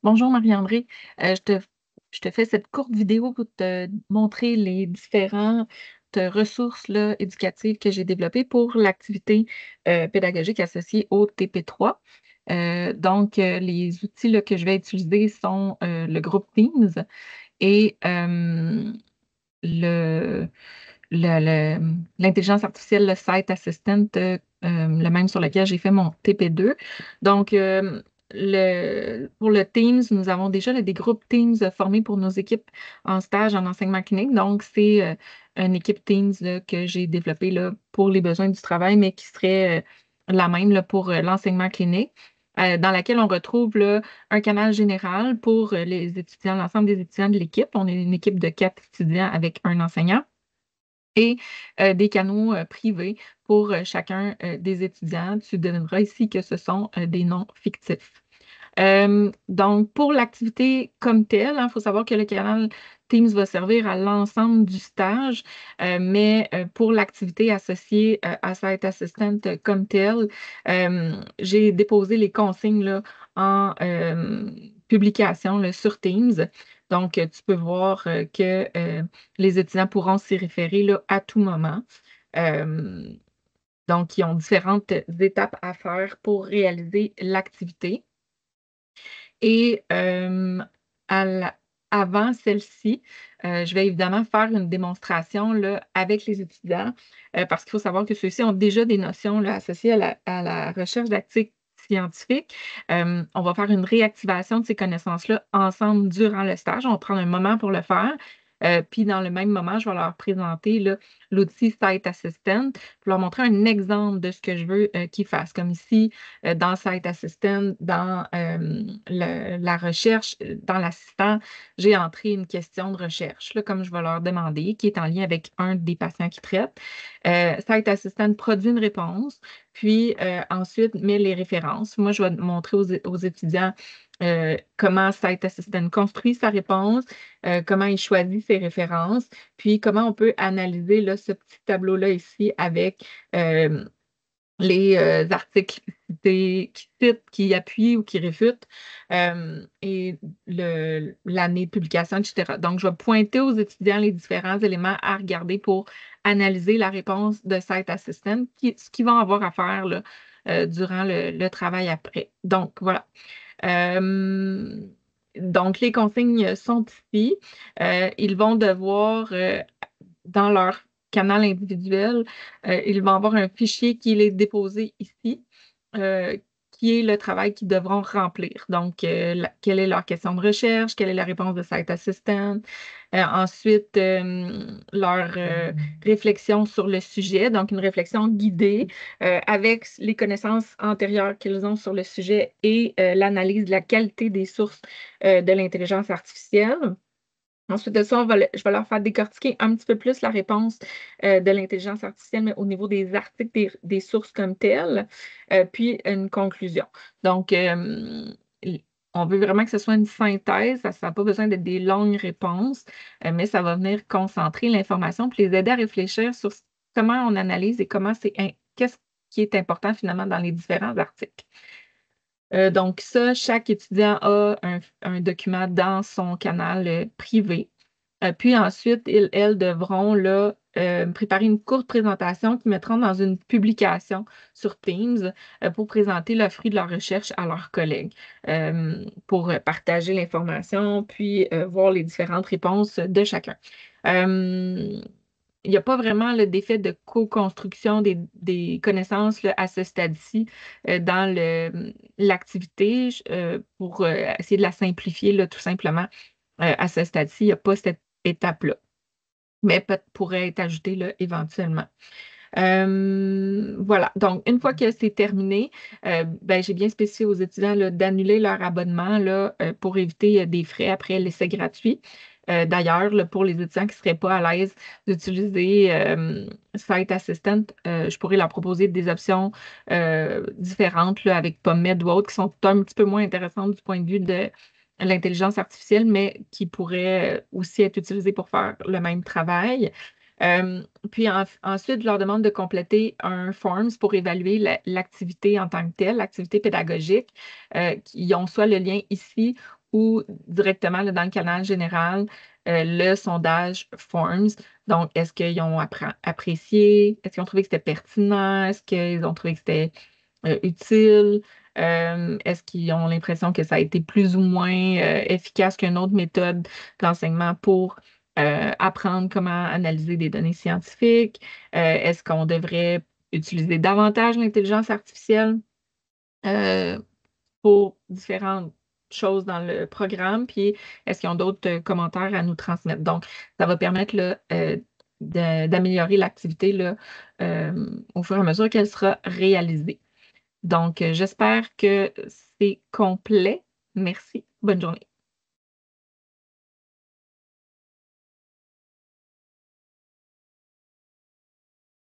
Bonjour Marie-André. Je te fais cette courte vidéo pour te montrer les différentes ressources là, éducatives que j'ai développées pour l'activité pédagogique associée au TP3. Les outils là, que je vais utiliser sont le groupe Teams et le, l'intelligence artificielle, le Site Assistant, le même sur lequel j'ai fait mon TP2. Donc, pour le Teams, nous avons déjà là, des groupes Teams formés pour nos équipes en stage en enseignement clinique. Donc, c'est une équipe Teams là, que j'ai développée là, pour les besoins du travail, mais qui serait la même là, pour l'enseignement clinique. Dans laquelle on retrouve là, un canal général pour les étudiants, l'ensemble des étudiants de l'équipe. On est une équipe de 4 étudiants avec un enseignant et des canaux privés pour chacun des étudiants. Tu devineras ici que ce sont des noms fictifs. Donc, pour l'activité comme telle, il faut savoir que le canal Teams va servir à l'ensemble du stage, mais pour l'activité associée à Site Assistant comme telle, j'ai déposé les consignes là, en publication là, sur Teams. Donc, tu peux voir que les étudiants pourront s'y référer là, à tout moment. Euh, donc, ils ont différentes étapes à faire pour réaliser l'activité. Et à la- avant celle-ci, je vais évidemment faire une démonstration là, avec les étudiants parce qu'il faut savoir que ceux-ci ont déjà des notions là, associées à la recherche d'actifs scientifiques. On va faire une réactivation de ces connaissances-là ensemble durant le stage. On va prendre un moment pour le faire. Puis dans le même moment, je vais leur présenter là, l'outil Site Assistant pour leur montrer un exemple de ce que je veux qu'ils fassent. Comme ici, dans Site Assistant, dans la recherche, dans l'assistant, j'ai entré une question de recherche, là, comme je vais leur demander, qui est en lien avec un des patients qui traite. Site Assistant produit une réponse, puis ensuite met les références. Moi, je vais montrer aux étudiants comment Site Assistant construit sa réponse, comment il choisit ses références, puis comment on peut analyser là, ce petit tableau-là ici avec les articles qui citent, qui appuient ou qui réfutent, et l'année de publication, etc. Donc, je vais pointer aux étudiants les différents éléments à regarder pour analyser la réponse de Site Assistant, ce qu'ils vont avoir à faire là, durant le travail après. Donc, voilà. Euh, donc, les consignes sont ici. Ils vont devoir, dans leur canal individuel, ils vont avoir un fichier qui est déposé ici, euh, qui est le travail qu'ils devront remplir. Donc, quelle est leur question de recherche, quelle est la réponse de Site Assistant, ensuite, leur réflexion sur le sujet, donc une réflexion guidée avec les connaissances antérieures qu'ils ont sur le sujet et l'analyse de la qualité des sources de l'intelligence artificielle. Ensuite de ça, je vais leur faire décortiquer un petit peu plus la réponse de l'intelligence artificielle, mais au niveau des articles, des sources comme telles, puis une conclusion. Donc, on veut vraiment que ce soit une synthèse, ça n'a pas besoin d'être des longues réponses, mais ça va venir concentrer l'information puis les aider à réfléchir sur comment on analyse et qu'est-ce qui est important finalement dans les différents articles. Donc ça, chaque étudiant a un document dans son canal privé. Puis ensuite, elles devront là, préparer une courte présentation qu'ils mettront dans une publication sur Teams pour présenter le fruit de leur recherche à leurs collègues, pour partager l'information, puis voir les différentes réponses de chacun. Euh, il n'y a pas vraiment d'effet de co-construction des connaissances là, à ce stade-ci dans l'activité pour essayer de la simplifier là, tout simplement. À ce stade-ci, il n'y a pas cette étape-là, mais pourrait être ajoutée là, éventuellement. Voilà, donc une fois que c'est terminé, ben, j'ai bien spécifié aux étudiants là, d'annuler leur abonnement là, pour éviter des frais après l'essai gratuit. D'ailleurs, là, pour les étudiants qui ne seraient pas à l'aise d'utiliser Site Assistant, je pourrais leur proposer des options différentes là, avec PubMed ou autres qui sont un petit peu moins intéressantes du point de vue de l'intelligence artificielle, mais qui pourraient aussi être utilisées pour faire le même travail. Puis ensuite, je leur demande de compléter un forms pour évaluer l'activité en tant que telle, l'activité pédagogique. Ils ont soit le lien ici ou directement là, dans le canal général, le sondage Forms. Donc, est-ce qu'ils ont apprécié? Est-ce qu'ils ont trouvé que c'était pertinent? Est-ce qu'ils ont trouvé que c'était utile? Est-ce qu'ils ont l'impression que ça a été plus ou moins efficace qu'une autre méthode d'enseignement pour apprendre comment analyser des données scientifiques? Est-ce qu'on devrait utiliser davantage l'intelligence artificielle pour différentes choses dans le programme? Puis, est-ce qu'ils ont d'autres commentaires à nous transmettre? Donc, ça va permettre là, d'améliorer l'activité là, au fur et à mesure qu'elle sera réalisée. Donc, j'espère que c'est complet. Merci. Bonne journée.